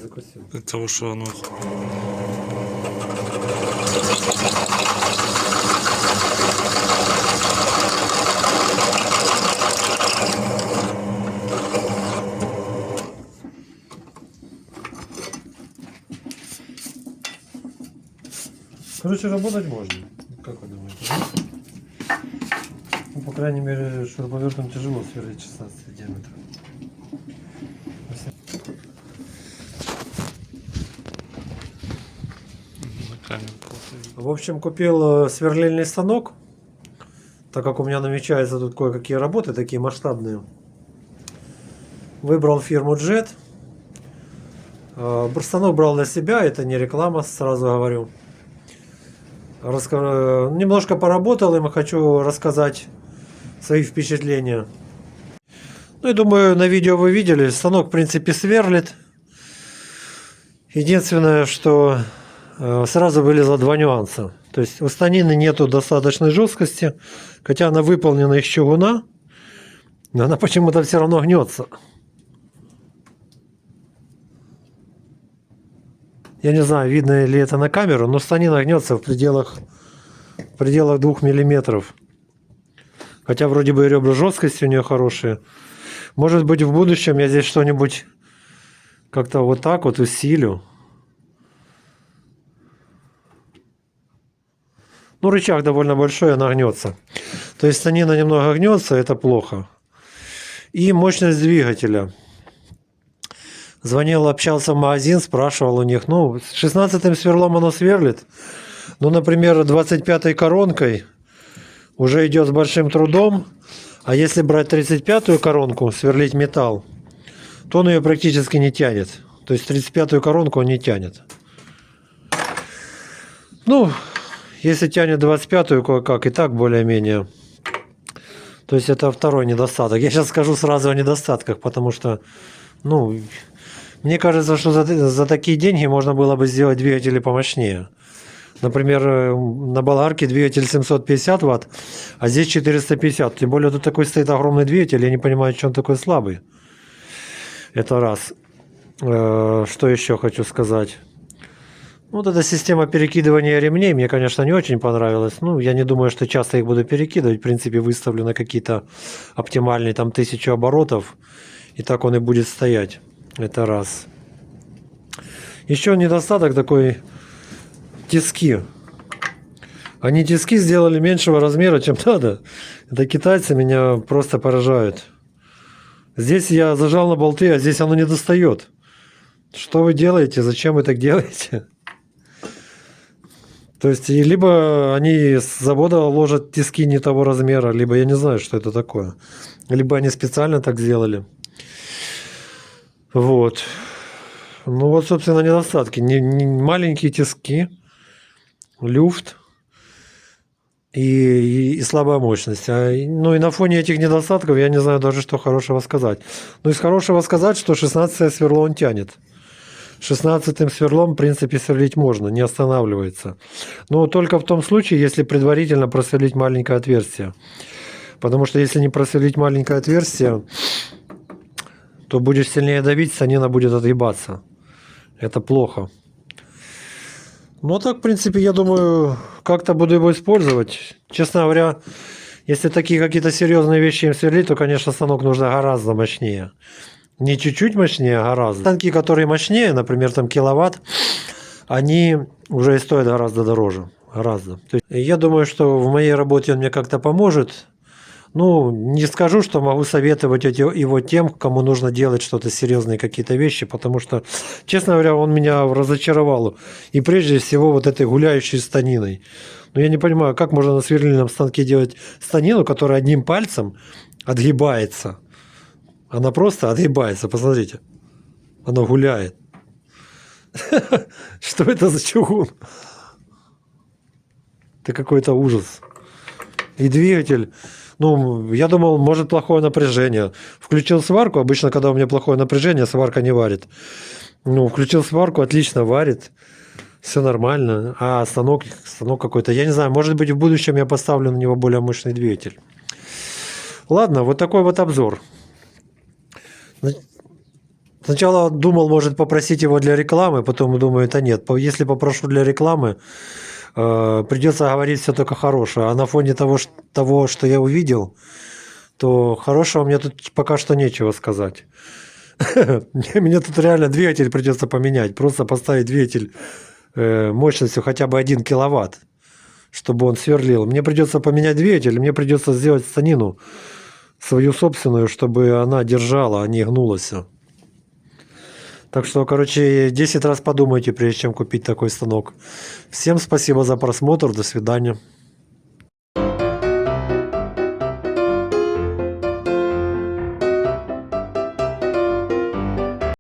закусил. От того, что оно... Короче, работать можно. Как вы думаете? Ну, по крайней мере, шуруповертом тяжело сверлить 16 диаметров. В общем, купил сверлильный станок, так как у меня намечаются тут кое-какие работы, такие масштабные. Выбрал фирму Jet. Станок брал для себя, это не реклама, сразу говорю. Немножко поработал им, хочу рассказать свои впечатления. Ну и думаю, на видео вы видели, станок в принципе сверлит. Единственное, что сразу вылезло два нюанса. То есть у станины нету достаточной жесткости, хотя она выполнена из чугуна, но она почему-то все равно гнется. Я не знаю, видно ли это на камеру, но станина гнется в пределах 2 миллиметров. Хотя вроде бы и ребра жесткости у нее хорошие. Может быть, в будущем я здесь что-нибудь как-то вот так вот усилю. Ну, рычаг довольно большой, она гнется. То есть станина немного гнется, это плохо. И мощность двигателя. Звонил, общался в магазин, спрашивал у них. Ну, с 16-м сверлом оно сверлит. Ну, например, 25-й коронкой уже идет с большим трудом. А если брать 35-ю коронку, сверлить металл, то он ее практически не тянет. То есть 35-ю коронку он не тянет. Ну, если тянет 25-ю кое-как, и так более-менее. То есть это второй недостаток. Я сейчас скажу сразу о недостатках, потому что, ну, мне кажется, что за такие деньги можно было бы сделать двигатели помощнее. Например, на болгарке двигатель 750 Вт, а здесь 450. Тем более тут такой стоит огромный двигатель, я не понимаю, что он такой слабый. Это раз. Что еще хочу сказать? Вот эта система перекидывания ремней мне, конечно, не очень понравилась. Ну, я не думаю, что часто их буду перекидывать. В принципе, выставлю на какие-то оптимальные там 1000 оборотов. И так он и будет стоять. Это раз. Еще недостаток такой: тиски. Они тиски сделали меньшего размера, чем надо. Это китайцы меня просто поражают. Здесь я зажал на болты, а здесь оно не достает. Что вы делаете? Зачем вы так делаете? То есть, либо они с завода ложат тиски не того размера, либо я не знаю, что это такое. Либо они специально так сделали. Вот. Ну вот, собственно, недостатки. Маленькие тиски, люфт и слабая мощность. Ну и на фоне этих недостатков я не знаю даже, что хорошего сказать. Ну из хорошего сказать, что 16-е сверло он тянет. 16-м сверлом, в принципе, сверлить можно, не останавливается. Но только в том случае, если предварительно просверлить маленькое отверстие. Потому что если не просверлить маленькое отверстие, то будешь сильнее давить, станина будет отгибаться. Это плохо. Ну так, в принципе, я думаю, как-то буду его использовать. Честно говоря, если такие какие-то серьезные вещи им сверлить, то, конечно, станок нужно гораздо мощнее. Не чуть-чуть мощнее, а гораздо. Станки, которые мощнее, например, там киловатт, они уже и стоят гораздо дороже. Гораздо. То есть, я думаю, что в моей работе он мне как-то поможет. Ну, не скажу, что могу советовать его тем, кому нужно делать что-то серьезные какие-то вещи, потому что, честно говоря, он меня разочаровал. И прежде всего вот этой гуляющей станиной. Но я не понимаю, как можно на сверлильном станке делать станину, которая одним пальцем отгибается. Она просто отгибается, посмотрите. Она гуляет. Что это за чугун? Это какой-то ужас. И двигатель. Ну, я думал, может, плохое напряжение. Включил сварку. Обычно, когда у меня плохое напряжение, сварка не варит. Ну, включил сварку, отлично варит. Все нормально. А станок какой-то. Я не знаю, может быть, в будущем я поставлю на него более мощный двигатель. Ладно, вот такой вот обзор. Сначала думал, может, попросить его для рекламы, потом думаю, это нет. Если попрошу для рекламы, придется говорить все только хорошее. А на фоне того, что я увидел, то хорошего мне тут пока что нечего сказать. Мне тут реально двигатель придется поменять. Просто поставить двигатель мощностью хотя бы 1 киловатт, чтобы он сверлил. Мне придется поменять двигатель, мне придется сделать станину свою собственную, чтобы она держала, а не гнулась. Так что, короче, 10 раз подумайте, прежде чем купить такой станок. Всем спасибо за просмотр. До свидания.